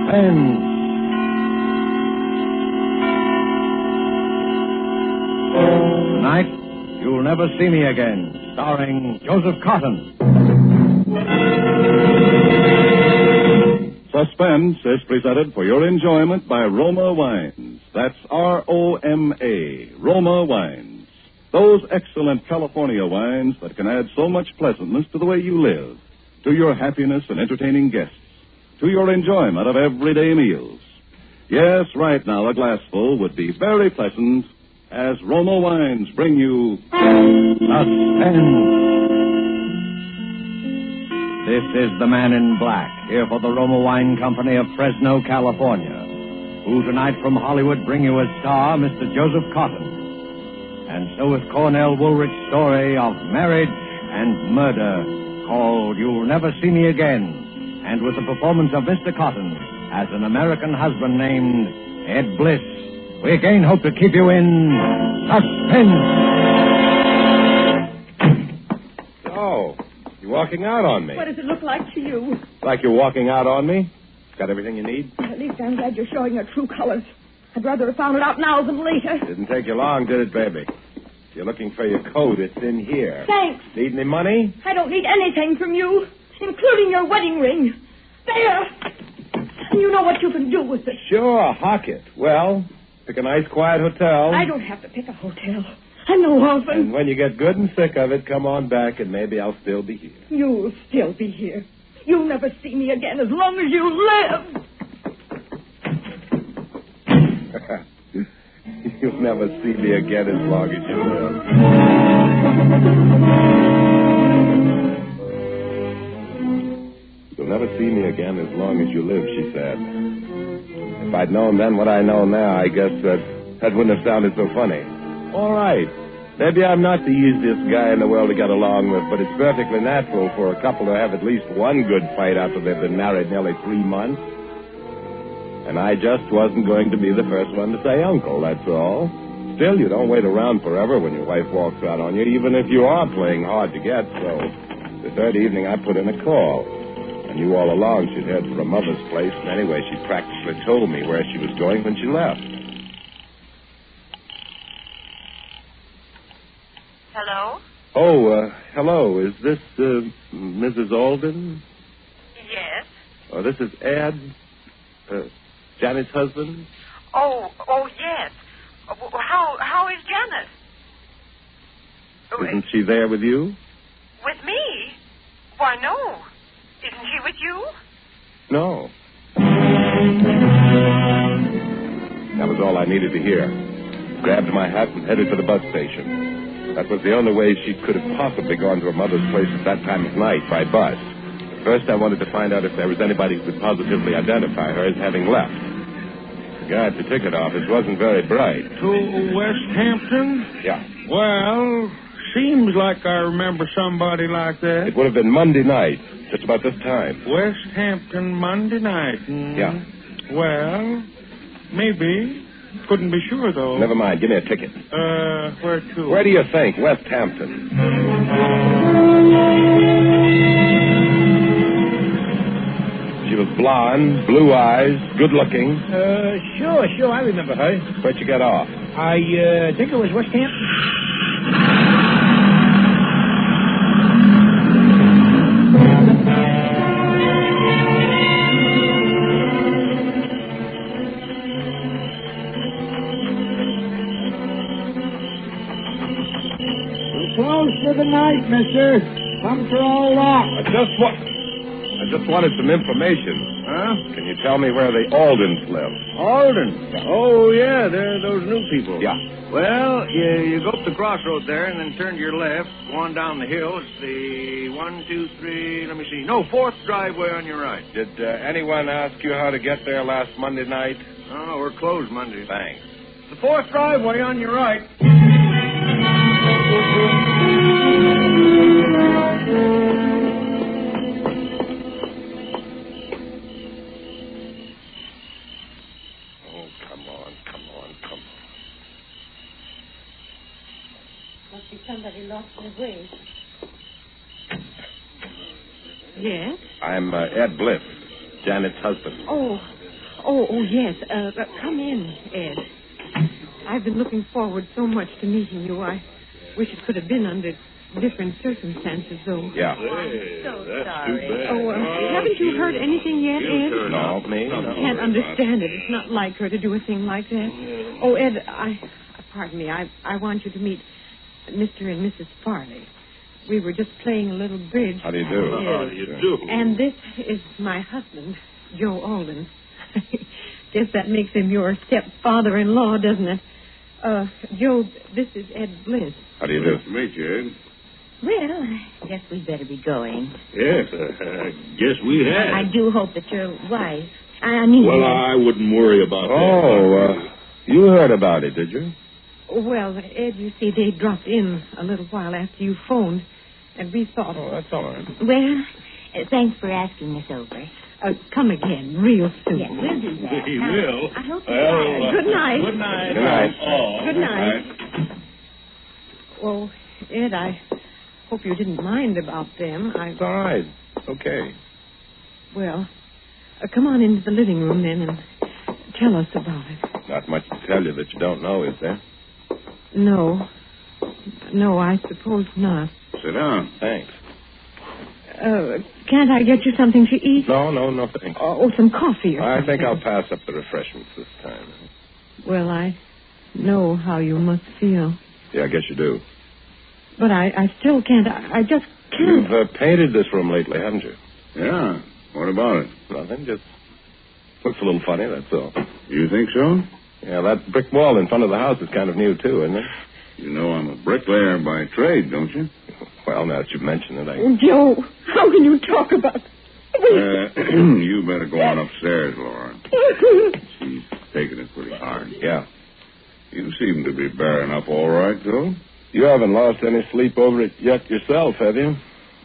Suspense. Tonight, You'll Never See Me Again, starring Joseph Cotton. Suspense is presented for your enjoyment by Roma Wines. That's R-O-M-A, Roma Wines. Those excellent California wines that can add so much pleasantness to the way you live, to your happiness in entertaining guests, to your enjoyment of everyday meals. Yes, right now a glassful would be very pleasant as Roma Wines bring you Suspense. This is the Man in Black, here for the Roma Wine Company of Fresno, California, who tonight from Hollywood bring you as star Mr. Joseph Cotton. And so is Cornell Woolrich's story of marriage and murder called You'll Never See Me Again, and with the performance of Mr. Cotton as an American husband named Ed Bliss. We again hope to keep you in suspense. Oh, you're walking out on me. What does it look like to you? Like you're walking out on me? Got everything you need? At least I'm glad you're showing your true colors. I'd rather have found it out now than later. Didn't take you long, did it, baby? If you're looking for your coat, it's in here. Thanks. Need any money? I don't need anything from you, including your wedding ring. There. You know what you can do with it. Sure, hock it. Well, pick a nice, quiet hotel. I don't have to pick a hotel. I'm no orphan. And when you get good and sick of it, come on back and maybe I'll still be here. You'll still be here. You'll never see me again as long as you live. You'll never see me again as long as you live. You'll never see me again as long as you live, she said. If I'd known then what I know now, I guess that wouldn't have sounded so funny. All right. Maybe I'm not the easiest guy in the world to get along with, but it's perfectly natural for a couple to have at least one good fight after they've been married nearly 3 months. And I just wasn't going to be the first one to say uncle, that's all. Still, you don't wait around forever when your wife walks out on you, even if you are playing hard to get. So the third evening, I put in a call. I knew all along she'd head for her mother's place, and anyway, she practically told me where she was going when she left. Hello? Oh, hello. Is this Mrs. Alden? Yes. Oh, this is Ed, Janet's husband? Oh, yes. How is Janet? Isn't she there with you? With me? Why, no. Isn't she with you? No. That was all I needed to hear. Grabbed my hat and headed for the bus station. That was the only way she could have possibly gone to her mother's place at that time of night, by bus. First, I wanted to find out if there was anybody who could positively identify her as having left. The guy at the ticket office wasn't very bright. To West Hampton? Yeah. Well, seems like I remember somebody like that. It would have been Monday night, just about this time. West Hampton, Monday night. Yeah. Well, maybe. Couldn't be sure, though. Never mind. Give me a ticket. Where to? Where do you think? West Hampton. She was blonde, blue eyes, good looking. Sure. I remember her. Where'd you get off? I think it was West Hampton. Close for the night, mister. Pumps are all locked. I just wanted some information. Huh? Can you tell me where the Aldens live? Alden? Oh, yeah, they're those new people. Yeah. Well, you go up the crossroad there and then turn to your left, go on down the hill. It's the 4th driveway on your right. Did anyone ask you how to get there last Monday night? No, we're closed Monday. Thanks. The 4th driveway on your right. Oh, come on. Must be somebody lost their way. Yes? I'm Ed Bliss, Janet's husband. Oh, Oh, yes. Come in, Ed. I've been looking forward so much to meeting you. I wish it could have been under different circumstances, though. Yeah. I'm so sorry. Oh, haven't you heard anything yet, Ed? No, me? I can't understand it. It's not like her to do a thing like that. Oh, Ed, pardon me. I want you to meet Mr. and Mrs. Farley. We were just playing a little bridge. How do you do? How do you do? And this is my husband, Joe Alden. Guess that makes him your stepfather-in-law, doesn't it? Joe, this is Ed Bliss. How do you do? Nice to meet you, Ed. Well, I guess we better be going. Yes, I guess we have. I do hope that your wife... I mean... Well, I wouldn't worry about that. You heard about it, did you? Well, Ed, you see, they dropped in a little while after you phoned, and we thought... Oh, that's all right. Well, thanks for asking, Miss Ober. Come again real soon. Yes, we'll do that. He Now, will. I hope Good night. Good night. Good night. Oh, Good night. Well, Ed, I hope you didn't mind about them. It's all right. It's okay. Well, come on into the living room then and tell us about it. Not much to tell you that you don't know, is there? No, I suppose not. Sit down. Thanks. Can't I get you something to eat? No, thanks. Oh, some coffee or I something. think I'll pass up the refreshments this time. Well, I know how you must feel. Yeah, I guess you do. But I still can't. I just can't. You've painted this room lately, haven't you? Yeah. What about it? Nothing, just looks a little funny, that's all. You think so? Yeah, that brick wall in front of the house is kind of new, too, isn't it? You know I'm a bricklayer by trade, don't you? Well, now that you mention it, Oh, Joe, how can you talk about... You better go on upstairs, Laura. She's taking it pretty hard. Yeah. You seem to be bearing up all right, though. You haven't lost any sleep over it yet yourself, have you?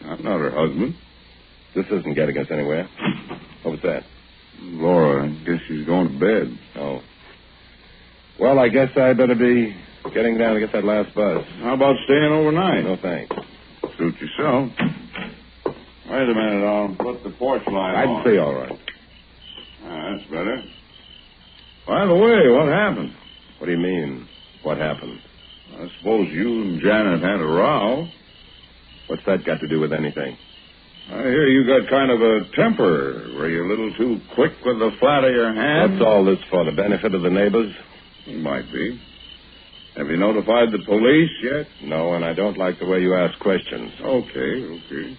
I'm not her husband. This isn't getting us anywhere. What was that? Laura, I guess she's going to bed. Oh. Well, I guess I better be getting down to get that last bus. How about staying overnight? No, thanks. Suit yourself. Wait a minute, I'll put the porch light on. I'd say all right. That's better. By the way, what happened? What do you mean, what happened? I suppose you and Janet had a row. What's that got to do with anything? I hear you got kind of a temper. Were you a little too quick with the flat of your hand? What's all this for, the benefit of the neighbors? Might be. Have you notified the police yet? No, and I don't like the way you ask questions. Okay.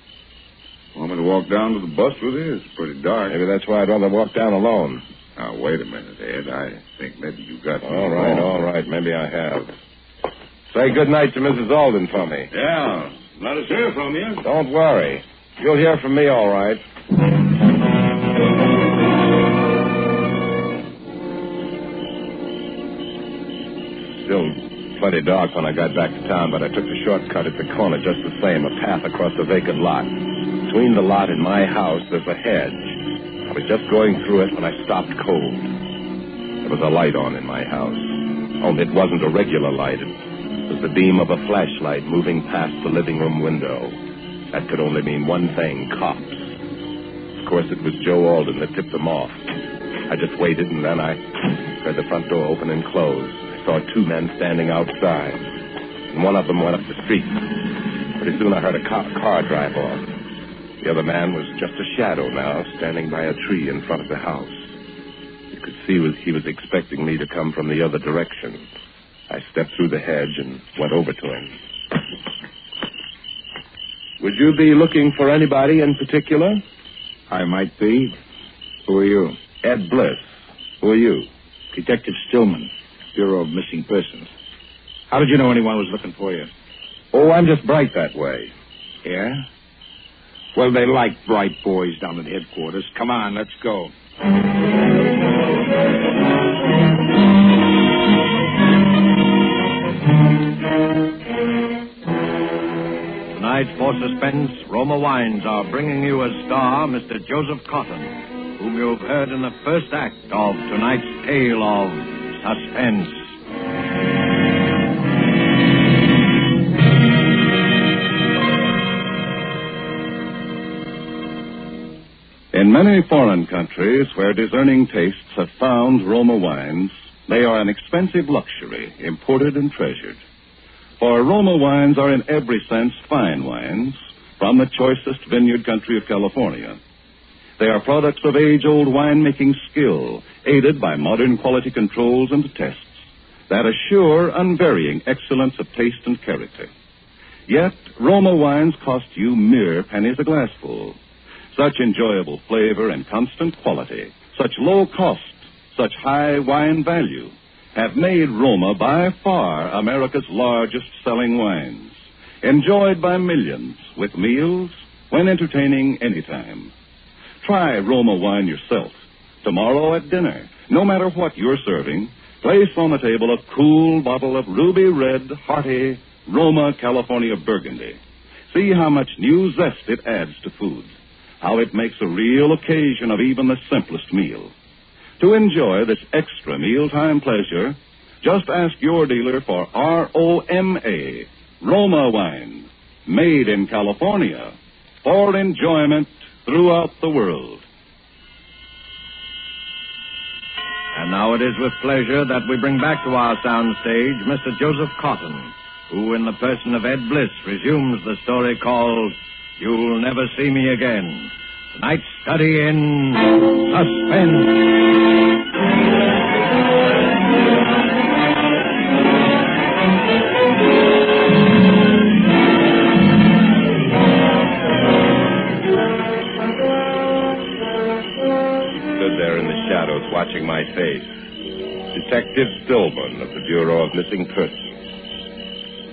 Want me to walk down to the bus with you? It's pretty dark. Maybe that's why I'd rather walk down alone. Now, wait a minute, Ed. I think maybe you got me All wrong. right. Maybe I have. Say good night to Mrs. Alden for me. Yeah. Let us hear from you. Don't worry. You'll hear from me all right. Still plenty dark when I got back to town, but I took the shortcut at the corner just the same, a path across a vacant lot. Between the lot and my house, there's a hedge. I was just going through it when I stopped cold. There was a light on in my house. Only it wasn't a regular light. It was the beam of a flashlight moving past the living room window. That could only mean one thing, cops. Of course, it was Joe Alden that tipped them off. I just waited, and then I heard the front door open and close. I saw two men standing outside, and one of them went up the street. Pretty soon I heard a car drive off. The other man was just a shadow now, standing by a tree in front of the house. You could see he was expecting me to come from the other direction. I stepped through the hedge and went over to him. Would you be looking for anybody in particular? I might be. Who are you? Ed Bliss. Who are you? Detective Stillman, Bureau of Missing Persons. How did you know anyone was looking for you? Oh, I'm just bright that way. Yeah? Well, they like bright boys down at headquarters. Come on, let's go. Tonight, for Suspense, Roma Wines are bringing you as star Mr. Joseph Cotton, whom you've heard in the first act of tonight's tale of Suspense. In many foreign countries where discerning tastes have found Roma wines, they are an expensive luxury, imported and treasured. For Roma wines are in every sense fine wines from the choicest vineyard country of California. They are products of age-old winemaking skill, aided by modern quality controls and tests that assure unvarying excellence of taste and character. Yet, Roma wines cost you mere pennies a glassful. Such enjoyable flavor and constant quality, such low cost, such high wine value, have made Roma by far America's largest selling wines, enjoyed by millions with meals when entertaining anytime. Try Roma wine yourself. Tomorrow at dinner, no matter what you're serving, place on the table a cool bottle of ruby red, hearty Roma California Burgundy. See how much new zest it adds to food, how it makes a real occasion of even the simplest meal. To enjoy this extra mealtime pleasure, just ask your dealer for ROMA, Roma wine, made in California, for enjoyment throughout the world. And now it is with pleasure that we bring back to our soundstage Mr. Joseph Cotton, who, in the person of Ed Bliss, resumes the story called You'll Never See Me Again. Tonight's study in Suspense. Stood there in the shadows watching my face. Detective Stillman of the Bureau of Missing Persons.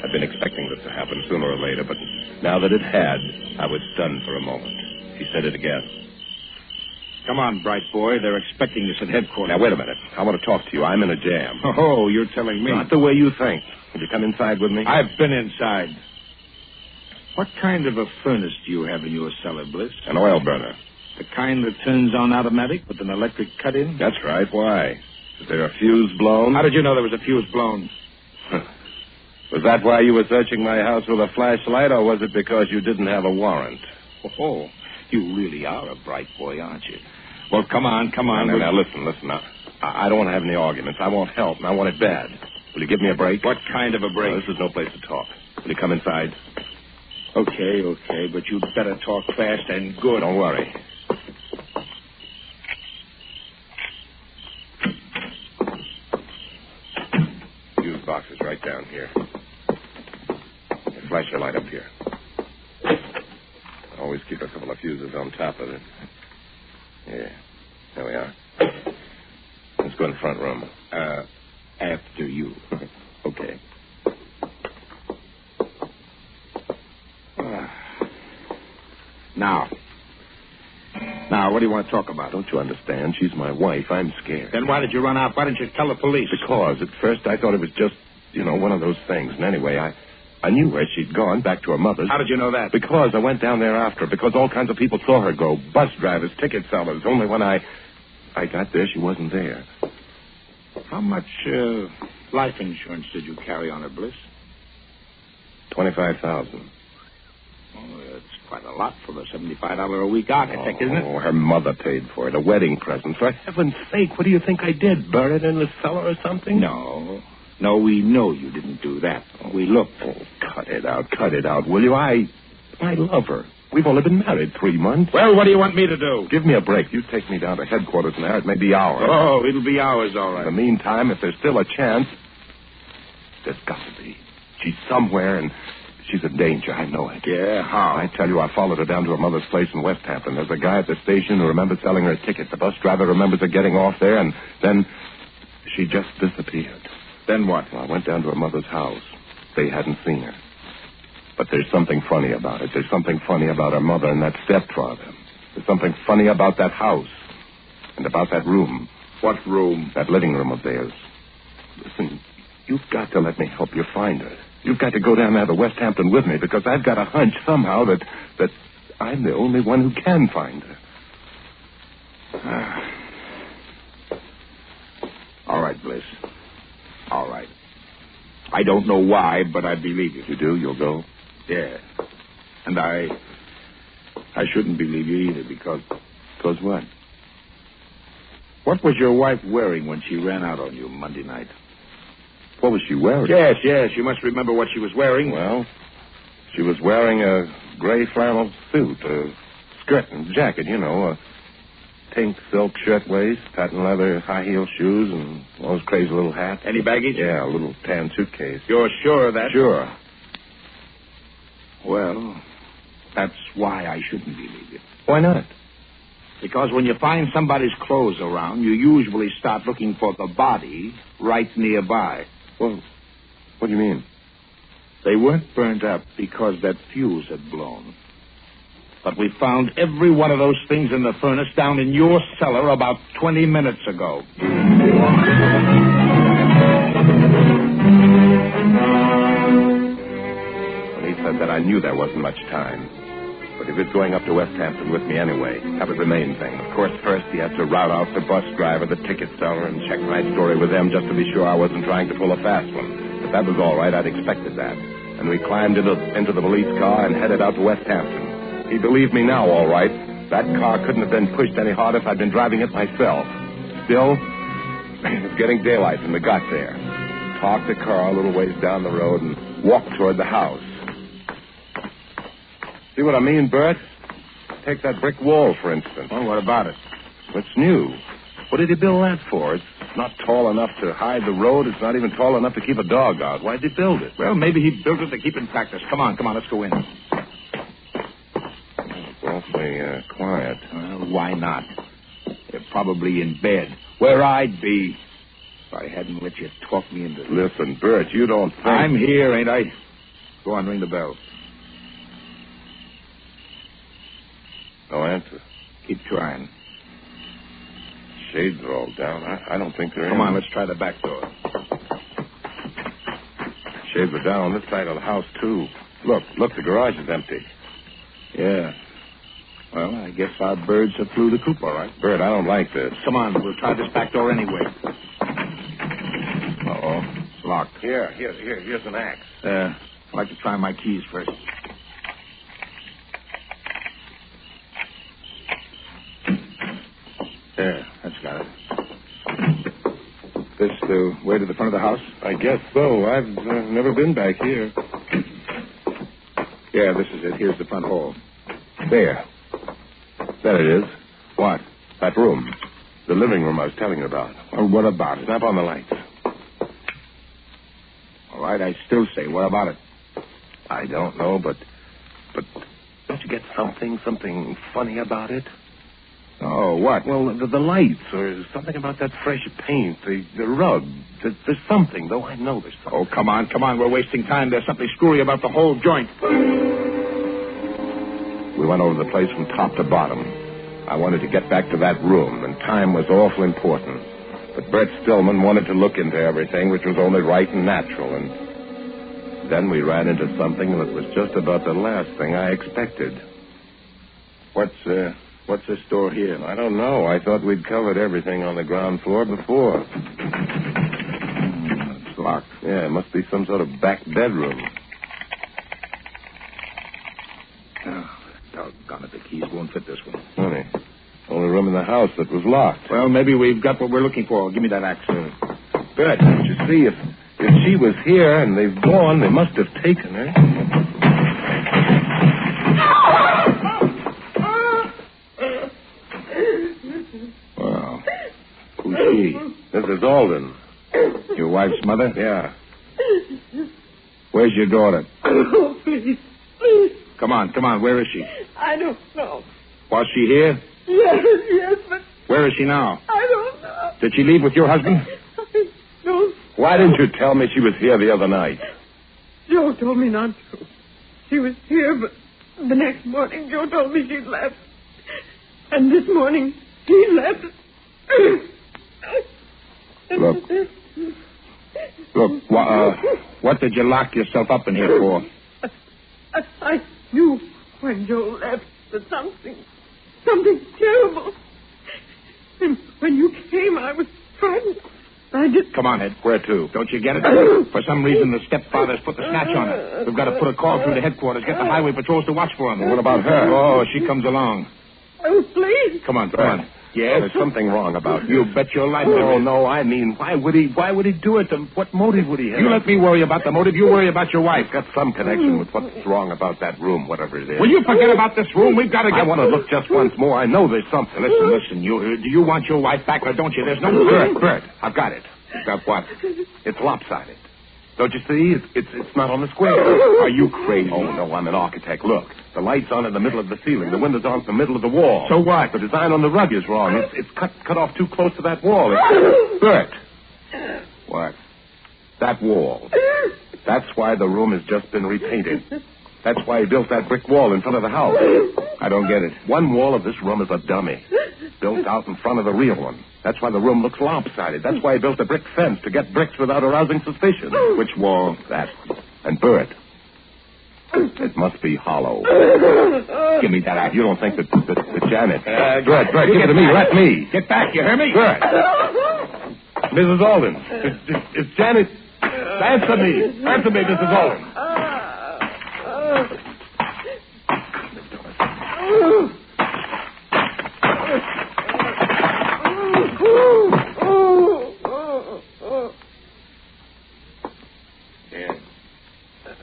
I'd been expecting this to happen sooner or later, but now that it had, I was stunned for a moment. He said it again. Come on, bright boy. They're expecting us at headquarters. Now, wait a minute. I want to talk to you. I'm in a jam. Oh, you're telling me. Not the way you think. Will you come inside with me? I've been inside. What kind of a furnace do you have in your cellar, Bliss? An oil burner. The kind that turns on automatic with an electric cut-in? That's right. Why? Is there a fuse blown? How did you know there was a fuse blown? Was that why you were searching my house with a flashlight, or was it because you didn't have a warrant? Oh, you really are a bright boy, aren't you? Well, come on. Now, listen. Now, I don't want to have any arguments. I want help, and I want it bad. Will you give me a break? What kind of a break? This is no place to talk. Will you come inside? Okay, but you'd better talk fast and good. Don't worry. Fuse box is right down here. Flash your light up here. Always keep a couple of fuses on top of it. Yeah, there we are. Let's go in the front room. After you. Okay. Now, what do you want to talk about? Don't you understand? She's my wife. I'm scared. Then why did you run out? Why didn't you tell the police? Because at first I thought it was just, one of those things. And anyway, I knew where she'd gone, back to her mother's. How did you know that? Because I went down there after her. Because all kinds of people saw her go. Bus drivers, ticket sellers. Only when I got there, she wasn't there. How much life insurance did you carry on her, Bliss? $25,000. Oh, that's quite a lot for a $75 a week architect, isn't it? Oh, her mother paid for it. A wedding present. For heaven's sake, what do you think I did? Burn it in the cellar or something? No, we know you didn't do that. We looked. Oh, cut it out, will you? I love her. We've only been married 3 months. Well, what do you want me to do? Give me a break. You take me down to headquarters now. It may be hours. Oh, it'll be hours, all right. In the meantime, if there's still a chance, there's got to be. She's somewhere, and she's in danger. I know it. Yeah, how? I tell you, I followed her down to her mother's place in West Hampton. There's a guy at the station who remembers selling her a ticket. The bus driver remembers her getting off there, and then she just disappeared. Then what? Well, I went down to her mother's house. They hadn't seen her. But there's something funny about it. There's something funny about her mother and that stepfather. There's something funny about that house and about that room. What room? That living room of theirs. Listen, you've got to let me help you find her. You've got to go down there to West Hampton with me, because I've got a hunch somehow that I'm the only one who can find her. All right, Bliss. All right. I don't know why, but I believe you. You do? You'll go? Yeah. And I shouldn't believe you either, because 'Cause what? What was your wife wearing when she ran out on you Monday night? What was she wearing? Yes. You must remember what she was wearing. Well, she was wearing a gray flannel suit, a skirt and jacket, a pink silk shirtwaist, patent leather high-heel shoes, and all those crazy little hats. Any baggage? Yeah, a little tan suitcase. You're sure of that? Sure. Well, that's why I shouldn't believe you. Why not? Because when you find somebody's clothes around, you usually start looking for the body right nearby. Well, what do you mean? They weren't burned up because that fuse had blown. But we found every one of those things in the furnace down in your cellar about 20 minutes ago. When he said that, I knew there wasn't much time. But he was going up to West Hampton with me anyway. That was the main thing. Of course, first he had to rout out the bus driver, the ticket seller, and check my story with them just to be sure I wasn't trying to pull a fast one. But that was all right. I'd expected that. And we climbed into the police car and headed out to West Hampton. He believed me now, all right. That car couldn't have been pushed any harder if I'd been driving it myself. Still, it was getting daylight when we got there. Parked the car a little ways down the road and walked toward the house. See what I mean, Bert? Take that brick wall, for instance. Well, what about it? It's new. What did he build that for? It's not tall enough to hide the road. It's not even tall enough to keep a dog out. Why did he build it? Well, maybe he built it to keep in practice. Come on, let's go in. It's awfully quiet. Well, why not? They're probably in bed. Where I'd be if I hadn't let you talk me into this. Listen, Bert, you don't think... I'm here, ain't I? Go on, ring the bell. No answer. Keep trying. Shades are all down. I don't think they're in. Come on, let's try the back door. Shades are down on this side of the house, too. Look, the garage is empty. Yeah. Well, I guess our birds have flew the coop, all right. Bert, I don't like this. Come on, we'll try this back door anyway. Uh-oh. It's locked. Here's an axe. I'd like to try my keys first. There, that's got it. This the way to the front of the house? I guess so. I've never been back here. Yeah, this is it. Here's the front hall. There it is. What? That room. The living room I was telling you about. Well, what about it? Snap on the lights. All right, I still say, what about it? I don't know, but don't you get something funny about it? Oh, what? Well, the lights, or something about that fresh paint, the rug. There's something, though. I know there's something. Oh, come on. We're wasting time. There's something screwy about the whole joint. We went over the place from top to bottom. I wanted to get back to that room, and time was awful important. But Bert Stillman wanted to look into everything, which was only right and natural. And then we ran into something that was just about the last thing I expected. What's this door here? I don't know. I thought we'd covered everything on the ground floor before. It's locked. Yeah, it must be some sort of back bedroom. Oh, doggone it. The keys won't fit this one. Funny. Only room in the house that was locked. Well, maybe we've got what we're looking for. Give me that axe. Bert, don't you see? If she was here and they've gone, they must have taken her. Well, who's she? This is Alden. Your wife's mother? Yeah. Where's your daughter? Oh, please. Come on. Where is she? I don't know. Was she here? Yes, but... Where is she now? I don't know. Did she leave with your husband? I don't... Why didn't you tell me she was here the other night? Joe told me not to. She was here, but the next morning Joe told me she'd left. And this morning he left. Look, what did you lock yourself up in here for? I knew when Joe left that something terrible. And when you came, I was frightened. I just... Come on, Ed. Where to? Don't you get it? For some reason, the stepfather's put the snatch on her. We've got to put a call through to headquarters. Get the highway patrols to watch for him. What about her? Oh, she comes along. Oh, please. Come on, come on. Yes? There's something wrong about You bet your life. Oh, no, I mean, why would he do it? What motive would he have? You let me worry about the motive. You worry about your wife. It's got some connection with what's wrong about that room, whatever it is. Will you forget about this room? We've got to get... I want to look just once more. I know there's something. Listen. Do you want your wife back or don't you? There's no... Bert, I've got it. You've got what? It's lopsided. Don't you see? It's not on the square. Are you crazy? Oh, no, I'm an architect. Look, the light's on in the middle of the ceiling. The window's on in the middle of the wall. So what? The design on the rug is wrong. It's cut off too close to that wall. Bert. What? That wall. That's why the room has just been repainted. That's why he built that brick wall in front of the house. I don't get it. One wall of this room is a dummy, built out in front of the real one. That's why the room looks lopsided. That's why he built a brick fence to get bricks without arousing suspicion. Which wall? That. And Bert. It must be hollow. Give me that axe. You don't think that Janet... Bert, give it to me. Let me. Get back, you hear me? Bert. Mrs. Alden. It's Janet. Answer me. Answer me, Mrs. Alden.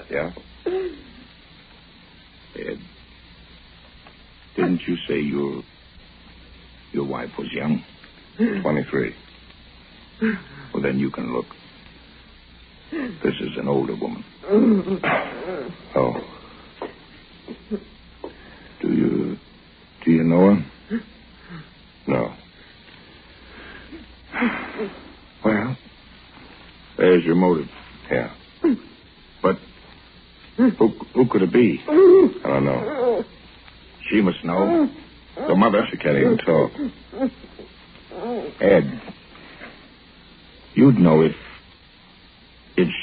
Yeah? Ed, didn't you say your wife was young? 23. Well, then you can look. This is an older woman. Oh. Do you know her? No. Well, there's your motive. Yeah. But who could it be? I don't know. She must know. The mother. She can't even talk. Ed, you'd know if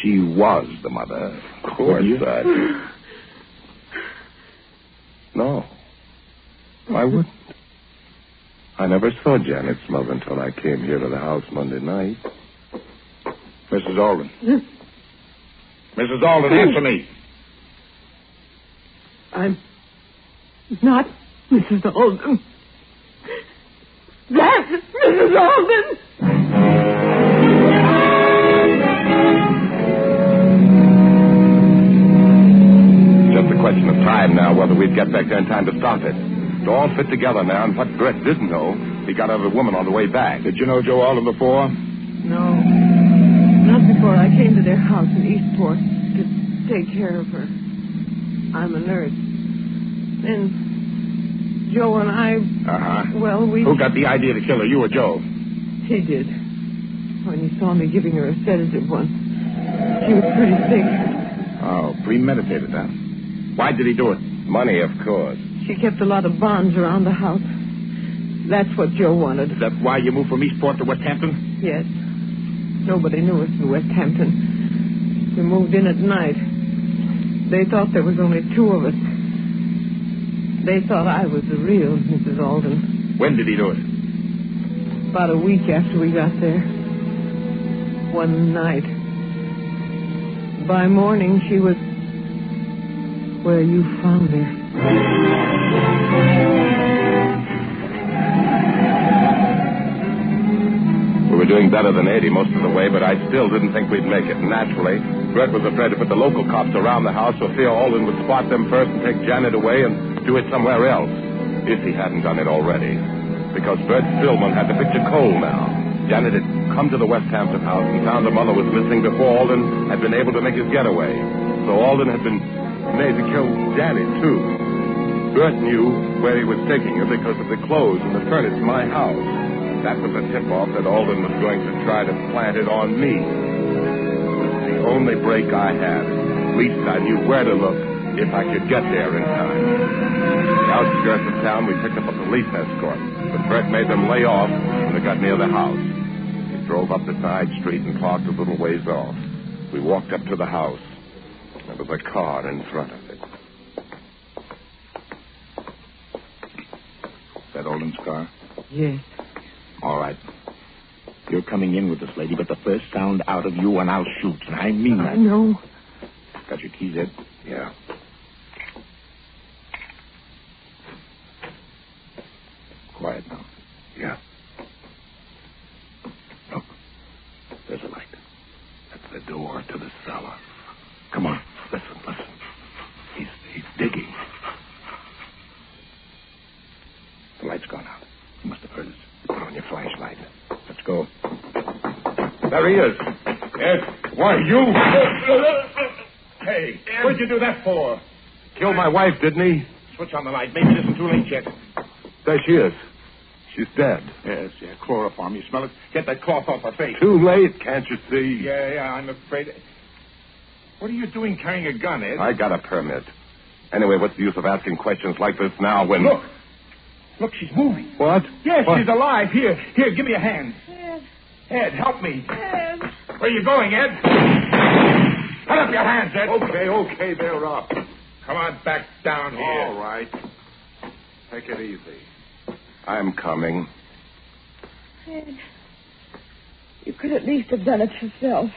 she was the mother. Of course, I'd... No. I wouldn't. I never saw Janet's mother until I came here to the house Monday night. Mrs. Alden. Mrs. Alden, answer me. I'm not Mrs. Alden. That's Mrs. Alden. Just a question of time now whether we'd get back there in time to stop it. It all fit together now, and what Brett didn't know, he got out of the woman on the way back. Did you know Joe Alden before? No. Not before I came to their house in Eastport to take care of her. I'm a nurse. And Joe and I... Well, we... Who got the idea to kill her, you or Joe? He did. When he saw me giving her a sedative once. She was pretty sick. Oh, premeditated, huh? Why did he do it? Money, of course. She kept a lot of bonds around the house. That's what Joe wanted. Is that why you moved from Eastport to West Hampton? Yes. Nobody knew us in West Hampton. We moved in at night. They thought there was only two of us. They thought I was the real Mrs. Alden. When did he do it? About a week after we got there. One night. By morning, she was where you found her. We were doing better than 80 most of the way, but I still didn't think we'd make it. Naturally, Brett was afraid to put the local cops around the house so Theo Alden would spot them first and take Janet away and do it somewhere else, if he hadn't done it already. Because Bert Stillman had the picture cold now. Janet had come to the West Hampton house and found her mother was missing before Alden had been able to make his getaway. So Alden had been made to kill Janet, too. Bert knew where he was taking her because of the clothes and the furniture in my house. That was a tip-off that Alden was going to try to plant it on me. It was the only break I had. At least I knew where to look if I could get there in time. The outskirts of town, we picked up a police escort, but Bert made them lay off when they got near the house. He drove up the side street and parked a little ways off. We walked up to the house. There was a car in front of it. Is that Alden's car? Yes. All right. You're coming in with this lady, but the first sound out of you and I'll shoot, and I mean that. I know. Got your keys, Ed? Yeah. There he is. Ed, why, you... Hey, what'd you do that for? Killed my wife, didn't he? Switch on the light. Maybe it isn't too late yet. There she is. She's dead. Yes, yeah, chloroform. You smell it? Get that cloth off her face. Too late, can't you see? Yeah, I'm afraid... What are you doing carrying a gun, Ed? I got a permit. Anyway, what's the use of asking questions like this now when... Look, she's moving. What? Yes, what? she's alive. Here, give me a hand. Ed, help me. Ed. Where are you going, Ed? Put up your hands, Ed. Okay, they're up. Come on, back down here. All right. Take it easy. I'm coming. Ed, you could at least have done it yourself.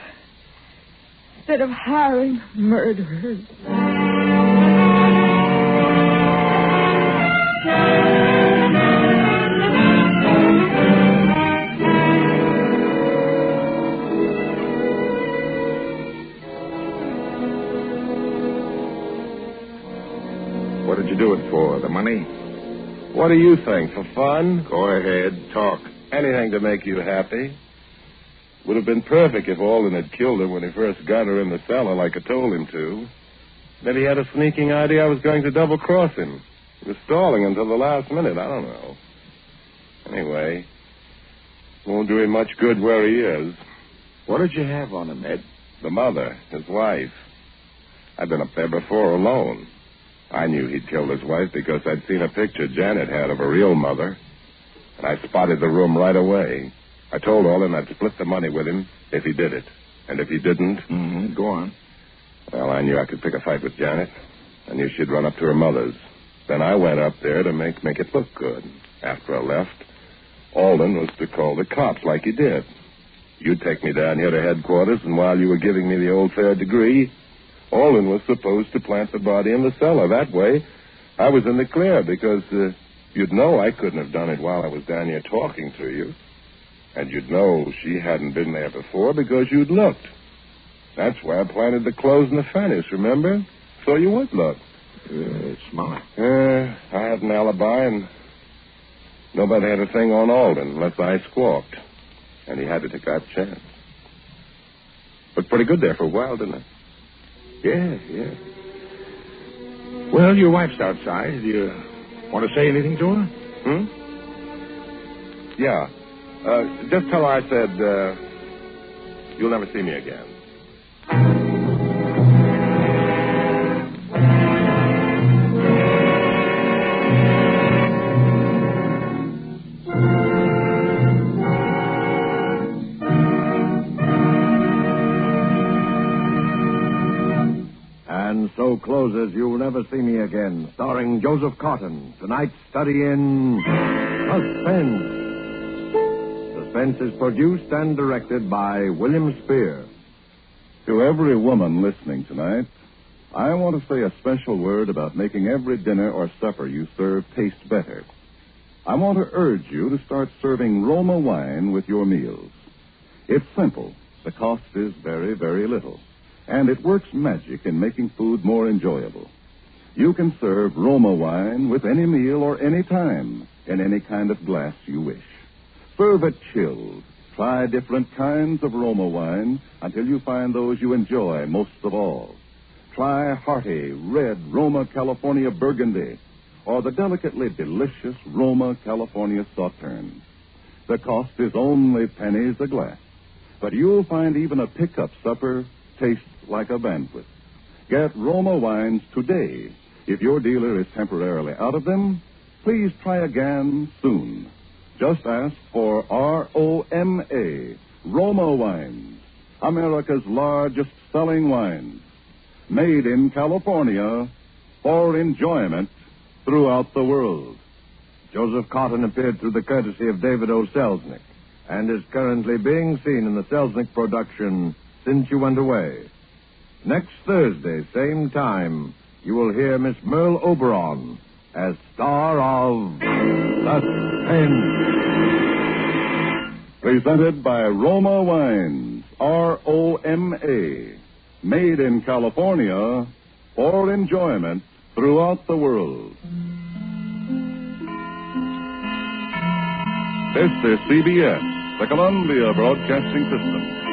Instead of hiring murderers. What did you do it for? The money? What do you think? For fun? Go ahead, talk. Anything to make you happy. Would have been perfect if Alden had killed her when he first got her in the cellar like I told him to. Then he had a sneaking idea I was going to double-cross him. He was stalling until the last minute. I don't know. Anyway, won't do him much good where he is. What did you have on him, Ed? The mother, his wife. I'd been up there before alone. I knew he'd killed his wife because I'd seen a picture Janet had of a real mother. And I spotted the room right away. I told Alden I'd split the money with him if he did it. And if he didn't... Mm-hmm. Go on. Well, I knew I could pick a fight with Janet. I knew she'd run up to her mother's. Then I went up there to make it look good. After I left, Alden was to call the cops like he did. You'd take me down here to headquarters, and while you were giving me the old third degree, Alden was supposed to plant the body in the cellar. That way, I was in the clear because you'd know I couldn't have done it while I was down here talking to you. And you'd know she hadn't been there before because you'd looked. That's why I planted the clothes in the furnace, remember? So you would look. It's smart. I had an alibi, and nobody had a thing on Alden unless I squawked. And he had to take that chance. Looked pretty good there for a while, didn't it? Yeah. Well, your wife's outside. Do you want to say anything to her? Yeah. Just tell her I said, you'll never see me again. And so closes You'll Never See Me Again, starring Joseph Cotton. Tonight's study in Suspense. Suspense is produced and directed by William Spear. To every woman listening tonight, I want to say a special word about making every dinner or supper you serve taste better. I want to urge you to start serving Roma wine with your meals. It's simple. The cost is very, very little. And it works magic in making food more enjoyable. You can serve Roma wine with any meal or any time in any kind of glass you wish. Serve it chilled. Try different kinds of Roma wine until you find those you enjoy most of all. Try hearty, red Roma California Burgundy or the delicately delicious Roma California Sauterne. The cost is only pennies a glass, but you'll find even a pickup supper tastes like a banquet. Get Roma wines today. If your dealer is temporarily out of them, please try again soon. Just ask for ROMA, Roma Wines, America's largest selling wines. Made in California for enjoyment throughout the world. Joseph Cotton appeared through the courtesy of David O. Selznick and is currently being seen in the Selznick production Since You Went Away. Next Thursday, same time, you will hear Miss Merle Oberon as star of Suspense. Presented by Roma Wines, ROMA. Made in California for enjoyment throughout the world. This is CBS, the Columbia Broadcasting System.